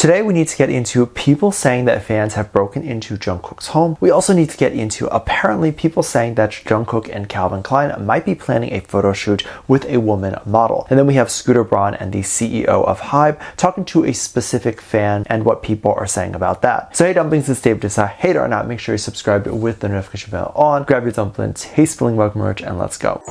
Today we need to get into people saying that fans have broken into Jung Kook's home. We also need to get into apparently people saying that Jung Kook and Calvin Klein might be planning a photo shoot with a woman model. And then we have Braun and the CEO of HYBE talking to a specific fan and what people are saying about that. So hey Dumplings, it's Dave. Decide hate or not, make sure you subscribe with the notification bell on, grab your dumplings, taste filling mug merch, and let's go.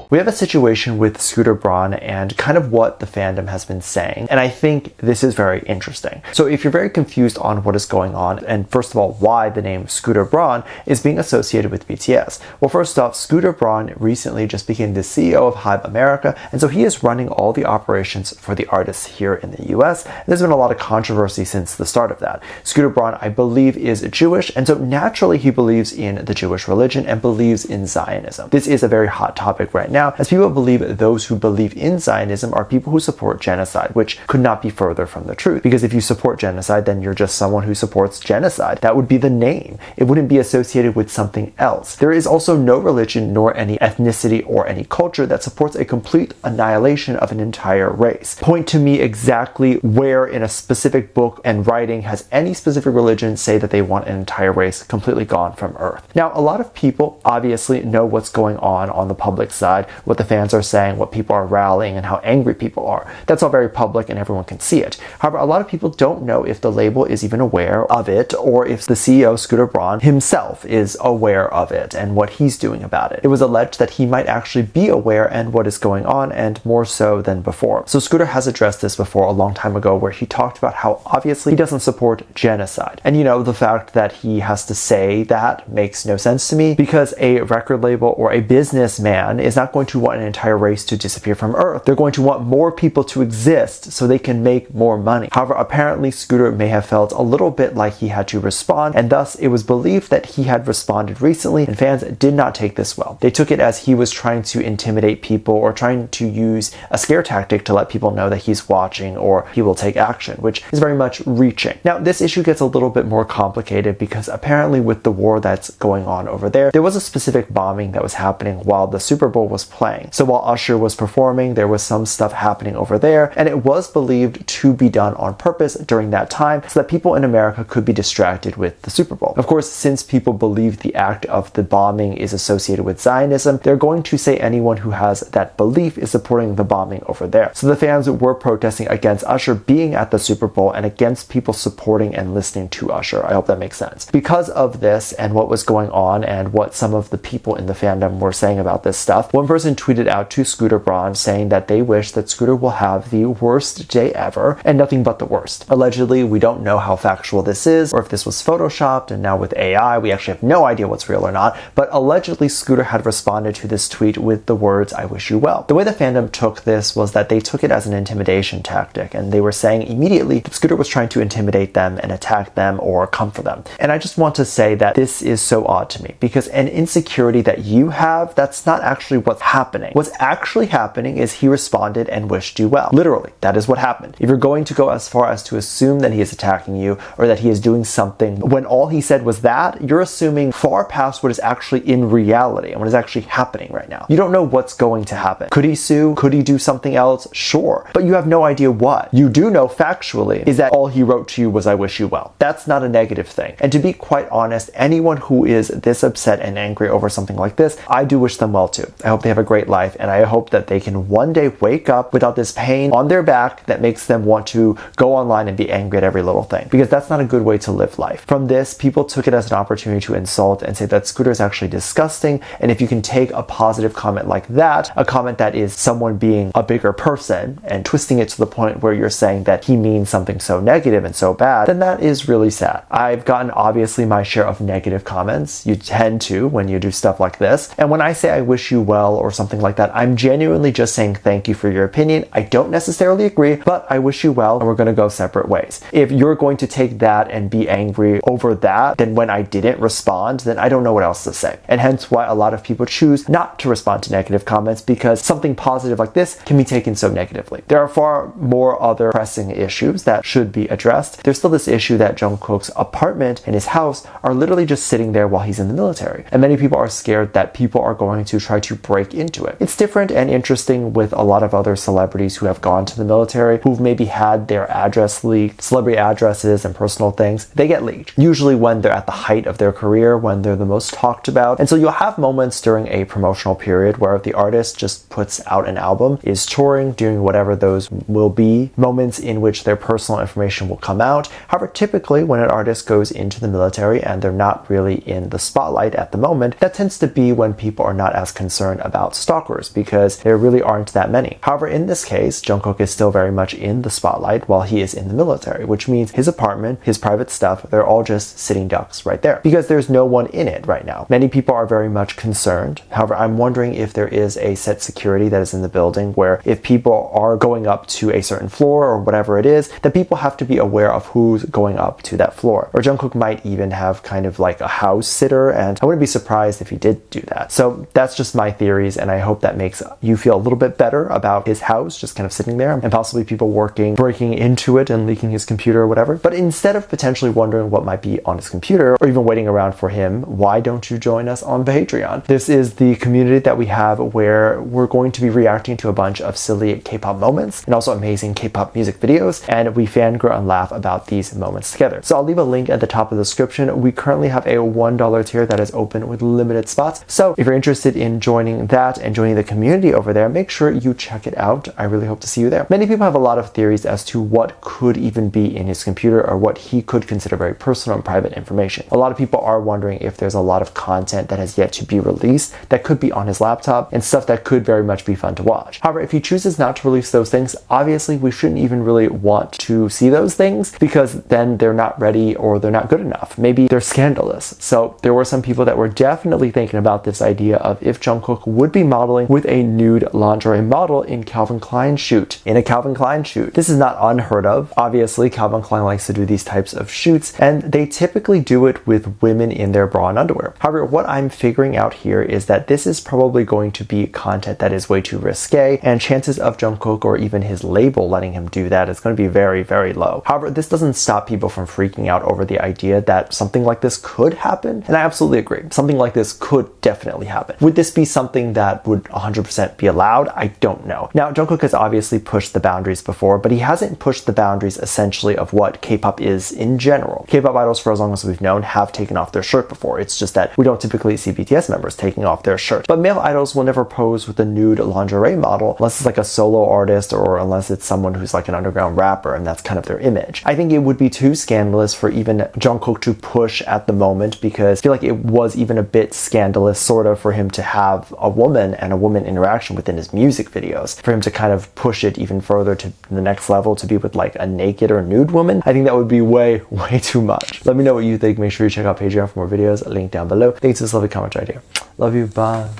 We have a situation with Braun and kind of what the fandom has been saying, and I think this is very interesting. So if you're very confused on what is going on, and first of all, why the name Braun is being associated with BTS. Well, first off, Braun recently just became the CEO of HYBE America, and so he is running all the operations for the artists here in the US. There's been a lot of controversy since the start of that. Braun, I believe, is Jewish, and so naturally he believes in the Jewish religion and believes in Zionism. This is a very hot topic right now, as people believe those who believe in Zionism are people who support genocide, which could not be further from the truth. Because if you support genocide, then you're just someone who supports genocide. That would be the name. It wouldn't be associated with something else. There is also no religion nor any ethnicity or any culture that supports a complete annihilation of an entire race. Point to me exactly where in a specific book and writing has any specific religion say that they want an entire race completely gone from Earth. Now, a lot of people obviously know what's going on the public side, what the fans are saying, what people are rallying, and how angry people are. That's all very public and everyone can see it. However, a lot of people don't know if the label is even aware of it, or if the CEO, Braun, himself is aware of it and what he's doing about it. It was alleged that he might actually be aware and what is going on, and more so than before. So Scooter has addressed this before a long time ago, where he talked about how obviously he doesn't support genocide. And you know, the fact that he has to say that makes no sense to me, because a record label or a businessman is not going to want an entire race to disappear from Earth. They're going to want more people to exist so they can make more money. However, apparently Scooter may have felt a little bit like he had to respond, and thus it was believed that he had responded recently, and fans did not take this well. They took it as he was trying to intimidate people or trying to use a scare tactic to let people know that he's watching or he will take action, which is very much reaching. Now, this issue gets a little bit more complicated because apparently with the war that's going on over there was a specific bombing that was happening while the Super Bowl was playing. So while Usher was performing, there was some stuff happening over there, and it was believed to be done on purpose during that time so that people in America could be distracted with the Super Bowl. Of course, since people believe the act of the bombing is associated with Zionism, they're going to say anyone who has that belief is supporting the bombing over there. So the fans were protesting against Usher being at the Super Bowl and against people supporting and listening to Usher. I hope that makes sense. Because of this and what was going on and what some of the people in the fandom were saying about this stuff, one person tweeted out to Braun saying that they wish that Scooter will have the worst day ever and nothing but the worst. Allegedly, we don't know how factual this is or if this was photoshopped, and now with AI we actually have no idea what's real or not, but allegedly Scooter had responded to this tweet with the words, "I wish you well." The way the fandom took this was that they took it as an intimidation tactic, and they were saying immediately that Scooter was trying to intimidate them and attack them or come for them. And I just want to say that this is so odd to me, because an insecurity that you have, that's not actually what's happening. What's actually happening is he responded and wished you well. Literally, that is what happened. If you're going to go as far as to assume that he is attacking you or that he is doing something when all he said was that, you're assuming far past what is actually in reality and what is actually happening right now. You don't know what's going to happen. Could he sue? Could he do something else? Sure. But you have no idea what. You do know factually is that all he wrote to you was, "I wish you well." That's not a negative thing. And to be quite honest, anyone who is this upset and angry over something like this, I do wish them well too. I hope they have a great life, and I hope that they can one day wake up without this pain on their back that makes them want to go online and be angry at every little thing, because that's not a good way to live life. From this, people took it as an opportunity to insult and say that Scooter is actually disgusting, and if you can take a positive comment like that, a comment that is someone being a bigger person, and twisting it to the point where you're saying that he means something so negative and so bad, then that is really sad. I've gotten obviously my share of negative comments. You tend to when you do stuff like this, and when I say I wish you well or something like that, I'm genuinely just saying thank you for your opinion. I don't necessarily agree, but I wish you well, and we're going to go separate ways. If you're going to take that and be angry over that, then when I didn't respond, then I don't know what else to say. And hence why a lot of people choose not to respond to negative comments, because something positive like this can be taken so negatively. There are far more other pressing issues that should be addressed. There's still this issue that Jung Kook's apartment and his house are literally just sitting there while he's in the military. And many people are scared that people are going to try to break break into it. It's different and interesting with a lot of other celebrities who have gone to the military, who've maybe had their address leaked, celebrity addresses and personal things, they get leaked. Usually when they're at the height of their career, when they're the most talked about. And so you'll have moments during a promotional period where the artist just puts out an album, is touring, doing whatever those will be, moments in which their personal information will come out. However, typically when an artist goes into the military and they're not really in the spotlight at the moment, that tends to be when people are not as concerned about stalkers because there really aren't that many. However, in this case, Jung Kook is still very much in the spotlight while he is in the military, which means his apartment, his private stuff, they're all just sitting ducks right there because there's no one in it right now. Many people are very much concerned. However, I'm wondering if there is a set security that is in the building where if people are going up to a certain floor or whatever it is, that people have to be aware of who's going up to that floor. Or Jung Kook might even have kind of like a house sitter, and I wouldn't be surprised if he did do that. So that's just my theories, and I hope that makes you feel a little bit better about his house just kind of sitting there and possibly people breaking into it and leaking his computer or whatever. But instead of potentially wondering what might be on his computer or even waiting around for him, why don't you join us on Patreon? This is the community that we have where we're going to be reacting to a bunch of silly K-pop moments and also amazing K-pop music videos, and we fangirl and laugh about these moments together. So I'll leave a link at the top of the description. We currently have a $1 tier that is open with limited spots. So if you're interested in joining that and joining the community over there, make sure you check it out. I really hope to see you there. Many people have a lot of theories as to what could even be in his computer or what he could consider very personal and private information. A lot of people are wondering if there's a lot of content that has yet to be released that could be on his laptop and stuff that could very much be fun to watch. However, if he chooses not to release those things, obviously we shouldn't even really want to see those things because then they're not ready or they're not good enough. Maybe they're scandalous. So there were some people that were definitely thinking about this idea of if Jung Kook would be modeling with a nude lingerie model in Calvin Klein shoot. In a Calvin Klein shoot. This is not unheard of. Obviously, Calvin Klein likes to do these types of shoots, and they typically do it with women in their bra and underwear. However, what I'm figuring out here is that this is probably going to be content that is way too risque, and chances of Jung Kook or even his label letting him do that is going to be very, very low. However, this doesn't stop people from freaking out over the idea that something like this could happen, and I absolutely agree. Something like this could definitely happen. Would this be something that would 100% be allowed? I don't know. Now, Jung Kook has obviously pushed the boundaries before, but he hasn't pushed the boundaries essentially of what K-pop is in general. K-pop idols, for as long as we've known, have taken off their shirt before. It's just that we don't typically see BTS members taking off their shirt. But male idols will never pose with a nude lingerie model unless it's like a solo artist or unless it's someone who's like an underground rapper and that's kind of their image. I think it would be too scandalous for even Jung Kook to push at the moment because I feel like it was even a bit scandalous sort of for him to have a woman and a woman interaction within his music videos. For him to kind of push it even further to the next level to be with like a naked or nude woman, I think that would be way too much. Let me know what you think. Make sure you check out Patreon for more videos. Link down below. Thanks for this lovely comment right here. Love you. Bye.